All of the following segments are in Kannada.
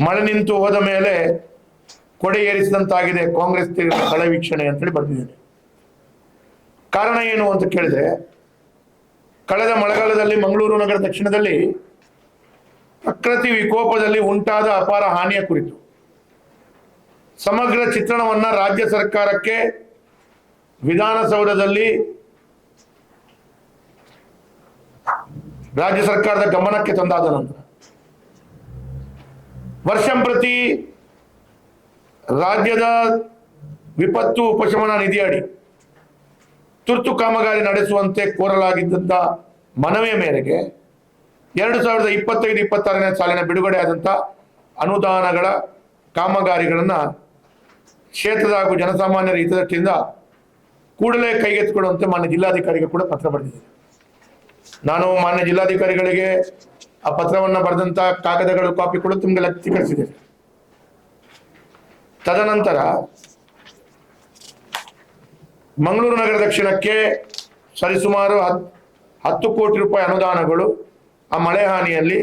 ಮಳೆ ನಿಂತು ಹೋದ ಮೇಲೆ ಕೊಡೆ ಏರಿಸಿದಂತಾಗಿದೆ ಕಾಂಗ್ರೆಸ್ ಕಳೆ ವೀಕ್ಷಣೆ ಅಂತೇಳಿ ಬರ್ತಿದ್ದೇನೆ. ಕಾರಣ ಏನು ಅಂತ ಕೇಳಿದ್ರೆ, ಕಳೆದ ಮಳೆಗಾಲದಲ್ಲಿ ಮಂಗಳೂರು ನಗರ ದಕ್ಷಿಣದಲ್ಲಿ ಪ್ರಕೃತಿ ವಿಕೋಪದಲ್ಲಿ ಉಂಟಾದ ಅಪಾರ ಹಾನಿಯ ಕುರಿತು ಸಮಗ್ರ ಚಿತ್ರಣವನ್ನ ರಾಜ್ಯ ಸರ್ಕಾರಕ್ಕೆ ವಿಧಾನಸೌಧದಲ್ಲಿ ರಾಜ್ಯ ಸರ್ಕಾರದ ಗಮನಕ್ಕೆ ತಂದಾದ ನಂತರ ವರ್ಷಂಪ್ರತಿ ರಾಜ್ಯದ ವಿಪತ್ತು ಉಪಶಮನ ನಿಧಿಯಡಿ ತುರ್ತು ಕಾಮಗಾರಿ ನಡೆಸುವಂತೆ ಕೋರಲಾಗಿದ್ದಂಥ ಮನವಿಯ ಮೇರೆಗೆ 2025-26ನೇ ಸಾಲಿನ ಬಿಡುಗಡೆ ಆದಂಥ ಅನುದಾನಗಳ ಕಾಮಗಾರಿಗಳನ್ನು ಕ್ಷೇತ್ರದ ಹಾಗೂ ಜನಸಾಮಾನ್ಯರ ಹಿತದೃಷ್ಟಿಯಿಂದ ಕೂಡಲೇ ಕೈಗೆತ್ತಿಕೊಳ್ಳುವಂತೆ ಮಾನ್ಯ ಜಿಲ್ಲಾಧಿಕಾರಿಗೆ ಕೂಡ ಪತ್ರ ಬರೆದಿದೆ. ನಾನು ಮಾನ್ಯ ಜಿಲ್ಲಾಧಿಕಾರಿಗಳಿಗೆ ಆ ಪತ್ರವನ್ನು ಬರೆದಂಥ ಕಾಗದಗಳು ಕಾಪಿ ಕೂಡ ನಿಮಗೆ ಸ್ವೀಕರಿಸಿದೆ. ತದನಂತರ ಮಂಗಳೂರು ನಗರ ದಕ್ಷಿಣಕ್ಕೆ ಸರಿಸುಮಾರು 10 ಕೋಟಿ ರೂಪಾಯಿ ಅನುದಾನಗಳು ಆ ಮಳೆ ಹಾನಿಯಲ್ಲಿ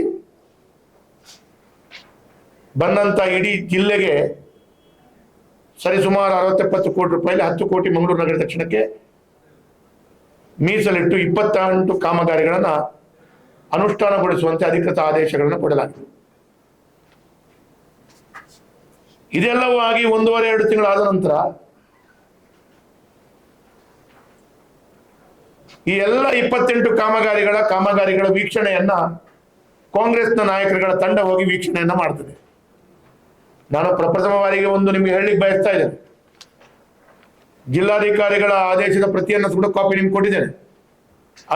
ಬಂದಂತ ಇಡೀ ಜಿಲ್ಲೆಗೆ ಸರಿಸುಮಾರು 60-70 ಕೋಟಿ ರೂಪಾಯಿಲಿ 10 ಕೋಟಿ ಮಂಗಳೂರು ನಗರ ದಕ್ಷಿಣಕ್ಕೆ ಮೀಸಲಿಟ್ಟು 28 ಕಾಮಗಾರಿಗಳನ್ನು ಅನುಷ್ಠಾನಗೊಳಿಸುವಂತೆ ಅಧಿಕೃತ ಆದೇಶಗಳನ್ನು ಕೊಡಲಾಗಿದೆ. ಇದೆಲ್ಲವೂ ಆಗಿ 1.5-2 ತಿಂಗಳಾದ ನಂತರ ಈ ಎಲ್ಲ 28 ಕಾಮಗಾರಿಗಳ ವೀಕ್ಷಣೆಯನ್ನ ಕಾಂಗ್ರೆಸ್ನ ನಾಯಕರುಗಳ ತಂಡ ಹೋಗಿ ವೀಕ್ಷಣೆಯನ್ನ ಮಾಡ್ತದೆ. ನಾನು ಪ್ರಪ್ರಥಮ ಬಾರಿಗೆ ಒಂದು ನಿಮ್ಗೆ ಹೇಳಲಿಕ್ಕೆ ಬಯಸ್ತಾ ಇದ್ದೇನೆ. ಜಿಲ್ಲಾಧಿಕಾರಿಗಳ ಆದೇಶದ ಪ್ರತಿಯನ್ನು ಕೂಡ ಕಾಪಿ ನಿಮ್ಗೆ ಕೊಟ್ಟಿದ್ದೇನೆ.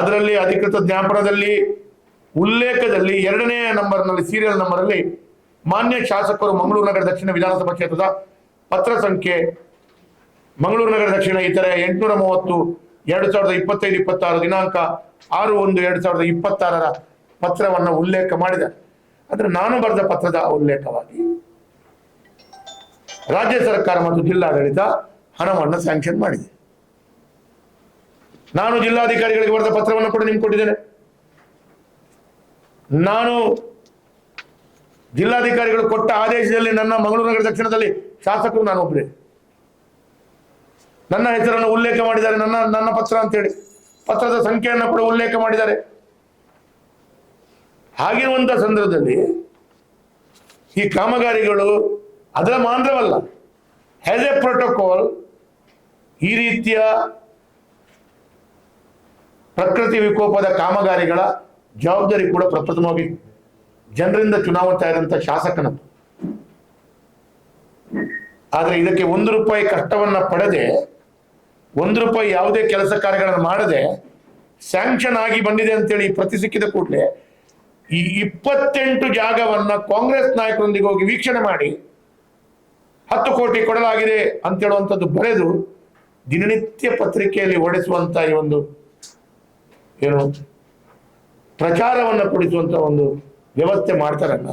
ಅದರಲ್ಲಿ ಅಧಿಕೃತ ಜ್ಞಾಪನದಲ್ಲಿ ಉಲ್ಲೇಖದಲ್ಲಿ 2ನೇ ನಂಬರ್ನಲ್ಲಿ ಸೀರಿಯಲ್ ನಂಬರಲ್ಲಿ ಮಾನ್ಯ ಶಾಸಕರು ಮಂಗಳೂರು ನಗರ ದಕ್ಷಿಣ ವಿಧಾನಸಭಾ ಕ್ಷೇತ್ರದ ಪತ್ರ ಸಂಖ್ಯೆ ಮಂಗಳೂರು ನಗರ ದಕ್ಷಿಣ ಇತರೆ 830 2025-26 ದಿನಾಂಕ 6/1/2026 ಪತ್ರವನ್ನು ಉಲ್ಲೇಖ ಮಾಡಿದೆ. ಅಂದ್ರೆ ನಾನು ಬರೆದ ಪತ್ರದ ಉಲ್ಲೇಖವಾಗಿ ರಾಜ್ಯ ಸರ್ಕಾರ ಮತ್ತು ಜಿಲ್ಲಾಡಳಿತ ಹಣವನ್ನು ಸ್ಯಾಂಕ್ಷನ್ ಮಾಡಿದೆ. ನಾನು ಜಿಲ್ಲಾಧಿಕಾರಿಗಳಿಗೆ ಬರೆದ ಪತ್ರವನ್ನು ಕೂಡ ನಿಮ್ಗೆ ಕೊಟ್ಟಿದ್ದೇನೆ. ನಾನು ಜಿಲ್ಲಾಧಿಕಾರಿಗಳು ಕೊಟ್ಟ ಆದೇಶದಲ್ಲಿ ನನ್ನ ಮಂಗಳೂರು ನಗರ ದಕ್ಷಿಣದಲ್ಲಿ ಶಾಸಕರು ನಾನು ಒಬ್ಬರೇ, ನನ್ನ ಹೆಸರನ್ನು ಉಲ್ಲೇಖ ಮಾಡಿದ್ದಾರೆ. ನನ್ನ ಪತ್ರ ಅಂತೇಳಿ ಪತ್ರದ ಸಂಖ್ಯೆಯನ್ನು ಕೂಡ ಉಲ್ಲೇಖ ಮಾಡಿದ್ದಾರೆ. ಹಾಗಿರುವಂತಹ ಸಂದರ್ಭದಲ್ಲಿ ಈ ಕಾಮಗಾರಿಗಳು ಅದರ ಮಾತ್ರವಲ್ಲ, ಹ್ಯಾಸ್ ಎ ಪ್ರೋಟೋಕಾಲ್ ಈ ರೀತಿಯ ಪ್ರಕೃತಿ ವಿಕೋಪದ ಕಾಮಗಾರಿಗಳ ಜವಾಬ್ದಾರಿ ಕೂಡ ಪ್ರಪ್ರಥಮವಾಗಿ ಜನರಿಂದ ಚುನಾವಣೆಯಾದಂತಹ ಶಾಸಕನದ್ದು. ಆದರೆ ಇದಕ್ಕೆ 1 ರೂಪಾಯಿ ಕಷ್ಟವನ್ನ ಪಡೆದೆ, 1 ರೂಪಾಯಿ ಯಾವುದೇ ಕೆಲಸ ಕಾರ್ಯಗಳನ್ನು ಮಾಡದೆ ಸ್ಯಾಂಕ್ಷನ್ ಆಗಿ ಬಂದಿದೆ ಅಂತೇಳಿ ಪ್ರತಿ ಸಿಕ್ಕಿದ ಕೂಡಲೇ ಈ 28 ಜಾಗವನ್ನ ಕಾಂಗ್ರೆಸ್ ನಾಯಕರೊಂದಿಗೆ ಹೋಗಿ ವೀಕ್ಷಣೆ ಮಾಡಿ 10 ಕೋಟಿ ಕೊಡಲಾಗಿದೆ ಅಂತ ಹೇಳುವಂಥದ್ದು ಬರೆದು ದಿನನಿತ್ಯ ಪತ್ರಿಕೆಯಲ್ಲಿ ಹೊಡೆಸುವಂತ ಈ ಒಂದು ಏನು ಪ್ರಚಾರವನ್ನು ಕೊಡಿಸುವಂತ ಒಂದು ವ್ಯವಸ್ಥೆ ಮಾಡ್ತಾರಲ್ಲ,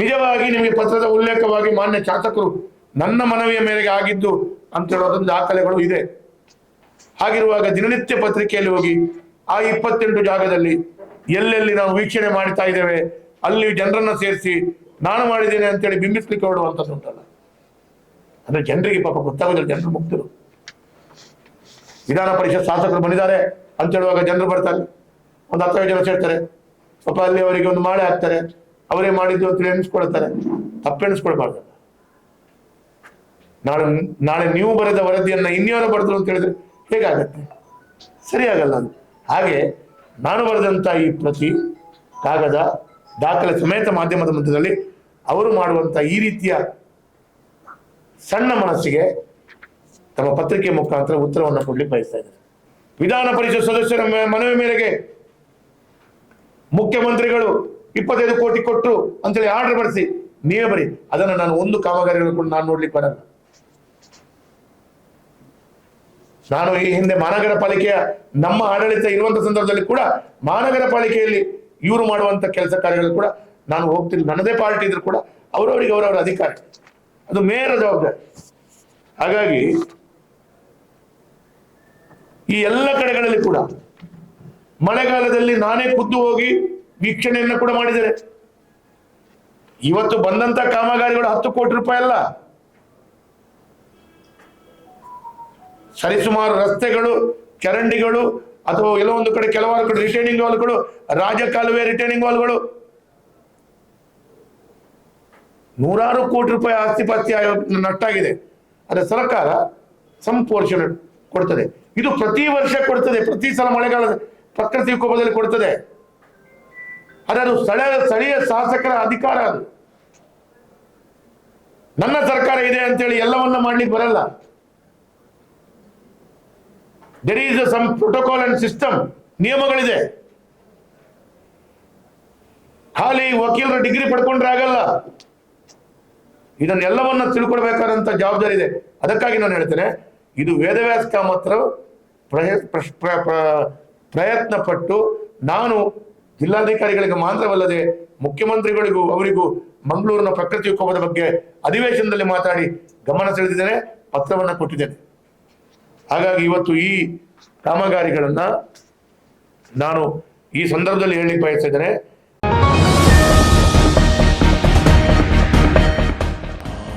ನಿಜವಾಗಿ ನಿಮಗೆ ಪತ್ರದ ಉಲ್ಲೇಖವಾಗಿ ಮಾನ್ಯ ಶಾಸಕರು ನನ್ನ ಮನವಿಯ ಮೇರೆಗೆ ಆಗಿದ್ದು ಅಂತ ಹೇಳೋದೊಂದು ದಾಖಲೆಗಳು ಇದೆ. ಹಾಗಿರುವಾಗ ದಿನನಿತ್ಯ ಪತ್ರಿಕೆಯಲ್ಲಿ ಹೋಗಿ ಆ 28 ಜಾಗದಲ್ಲಿ ಎಲ್ಲೆಲ್ಲಿ ನಾವು ವೀಕ್ಷಣೆ ಮಾಡ್ತಾ ಇದ್ದೇವೆ ಅಲ್ಲಿ ಜನರನ್ನ ಸೇರಿಸಿ ನಾನು ಮಾಡಿದ್ದೇನೆ ಅಂತೇಳಿ ಬಿಂಬಿಸ್ಲಿಕ್ಕೆ ಹೊರಡುವಂಥದ್ದು ಉಂಟಲ್ಲ, ಅಂದ್ರೆ ಜನರಿಗೆ ಪಾಪ ಗೊತ್ತಾಗೋದಿಲ್ಲ. ಜನರು ಮುಕ್ತರು. ವಿಧಾನ ಪರಿಷತ್ ಶಾಸಕರು ಬಂದಿದ್ದಾರೆ ಅಂತ ಹೇಳುವಾಗ ಜನರು ಬರ್ತಾರೆ, ಒಂದು 10 ಜನ ಸೇರ್ತಾರೆ, ಪಾಪ ಅಲ್ಲಿ ಅವರಿಗೆ ಒಂದು ಮಾಳೆ ಹಾಕ್ತಾರೆ, ಅವರೇ ಮಾಡಿದ್ದು ಅಂತ ಎಣಿಸ್ಕೊಳ್ತಾರೆ. ತಪ್ಪೆಣಿಸ್ಕೊಳ್ಬಾರ್ದು. ನಾಳೆ ನೀವು ಬರೆದ ವರದಿಯನ್ನ ಇನ್ಯಾರು ಬರೆದ್ರು ಅಂತ ಹೇಳಿದ್ರೆ ಹೇಗಾಗತ್ತೆ? ಸರಿಯಾಗಲ್ಲ. ಹಾಗೆ ನಾನು ಬರೆದಂತ ಈ ಪ್ರತಿ ಕಾಗದ ದಾಖಲೆ ಸಮೇತ ಮಾಧ್ಯಮದ ಮಧ್ಯದಲ್ಲಿ ಅವರು ಮಾಡುವಂತ ಈ ರೀತಿಯ ಸಣ್ಣ ಮನಸ್ಸಿಗೆ ತಮ್ಮ ಪತ್ರಿಕೆ ಮುಖಾಂತರ ಉತ್ತರವನ್ನು ಕೊಡ್ಲಿಕ್ಕೆ ಬಯಸ್ತಾ ಇದ್ದಾರೆ. ವಿಧಾನ ಪರಿಷತ್ ಸದಸ್ಯರ ಮನವಿ ಮೇರೆಗೆ ಮುಖ್ಯಮಂತ್ರಿಗಳು 25 ಕೋಟಿ ಕೊಟ್ಟರು ಅಂತೇಳಿ ಆರ್ಡರ್ ಬರೆಸಿ ನೀವೇ ಬರಿ. ಅದನ್ನು ನಾನು ಒಂದು ಕಾಮಗಾರಿಗಳು ಕೂಡ ನಾನು ನೋಡ್ಲಿಕ್ಕೆ ಬರಲ್ಲ. ನಾನು ಈ ಹಿಂದೆ ಮಹಾನಗರ ಪಾಲಿಕೆಯ ನಮ್ಮ ಆಡಳಿತ ಇರುವಂತ ಸಂದರ್ಭದಲ್ಲಿ ಕೂಡ ಮಹಾನಗರ ಪಾಲಿಕೆಯಲ್ಲಿ ಇವರು ಮಾಡುವಂತ ಕೆಲಸ ಕಾರ್ಯಗಳು ಕೂಡ ನಾನು ಹೋಗ್ತಿಲ್ಲ. ನನ್ನದೇ ಪಾರ್ಟಿ ಇದ್ರು ಕೂಡ ಅವರವರಿಗೆ ಅವರವರ ಅಧಿಕಾರ, ಅದು ಮೇಯರ್ ಜವಾಬ್ದಾರಿ. ಹಾಗಾಗಿ ಈ ಎಲ್ಲ ಕಡೆಗಳಲ್ಲಿ ಕೂಡ ಮಳೆಗಾಲದಲ್ಲಿ ನಾನೇ ಖುದ್ದು ಹೋಗಿ ವೀಕ್ಷಣೆಯನ್ನು ಕೂಡ ಮಾಡಿದ್ದೇನೆ. ಇವತ್ತು ಬಂದಂತ ಕಾಮಗಾರಿಗಳು 10 ಕೋಟಿ ರೂಪಾಯಿ ಅಲ್ಲ, ಸರಿಸುಮಾರು ರಸ್ತೆಗಳು, ಚರಂಡಿಗಳು, ಅಥವಾ ಎಲ್ಲೋ ಒಂದು ಕಡೆ ಕೆಲವಾರು ಕಡೆ ರಿಟೈನಿಂಗ್ ವಾಲ್ಗಳು, ರಾಜಕಾಲುವೆ ರಿಟೈನಿಂಗ್ ವಾಲ್ಗಳು, ನೂರಾರು ಕೋಟಿ ರೂಪಾಯಿ ಆಸ್ತಿ ಪಾಸ್ತಿ ನಷ್ಟಾಗಿದೆ. ಅದೇ ಸರ್ಕಾರ ಸಂಪೋರ್ಷಣೆ ಕೊಡ್ತದೆ. ಇದು ಪ್ರತಿ ವರ್ಷ ಕೊಡ್ತದೆ, ಪ್ರತಿ ಸಲ ಮಳೆಗಾಲದ ಪ್ರಕೃತಿ ವಿಕೋಪದಲ್ಲಿ ಕೊಡ್ತದೆ. ಅದರ ಸ್ಥಳೀಯ ಶಾಸಕರ ಅಧಿಕಾರ. ಅದು ನನ್ನ ಸರ್ಕಾರ ಇದೆ ಅಂತೇಳಿ ಎಲ್ಲವನ್ನ ಮಾಡ್ಲಿಕ್ಕೆ ಬರಲ್ಲ. There is some protocol and system, ನಿಯಮಗಳಿದೆ. ಖಾಲಿ ವಕೀಲರ ಡಿಗ್ರಿ ಪಡ್ಕೊಂಡ್ರೆ ಆಗಲ್ಲ. ಇದನ್ನೆಲ್ಲವನ್ನ ತಿಳ್ಕೊಡ್ಬೇಕಾದಂತ ಜವಾಬ್ದಾರಿ ಇದೆ. ಅದಕ್ಕಾಗಿ ನಾನು ಹೇಳ್ತೇನೆ, ಇದು ವೇದವ್ಯಾಸ ಕಾಮತ್ರ ಪ್ರಯತ್ನ ಪಟ್ಟು ನಾನು ಜಿಲ್ಲಾಧಿಕಾರಿಗಳಿಗೆ ಮಾತ್ರವಲ್ಲದೆ ಮುಖ್ಯಮಂತ್ರಿಗಳಿಗೂ ಅವರಿಗೂ ಮಂಗಳೂರಿನ ಪ್ರಕೃತಿ ವಿಕೋಪದ ಬಗ್ಗೆ ಅಧಿವೇಶನದಲ್ಲಿ ಮಾತಾಡಿ ಗಮನ ಸೆಳೆದಿದ್ದೇನೆ, ಪತ್ರವನ್ನ ಕೊಟ್ಟಿದ್ದೇನೆ. ಹಾಗಾಗಿ ಇವತ್ತು ಈ ಕಾಮಗಾರಿಗಳನ್ನ ನಾನು ಈ ಸಂದರ್ಭದಲ್ಲಿ ಹೇಳಲಿಕ್ಕೆ ಬಯಸ್ತಿದ್ದೇನೆ.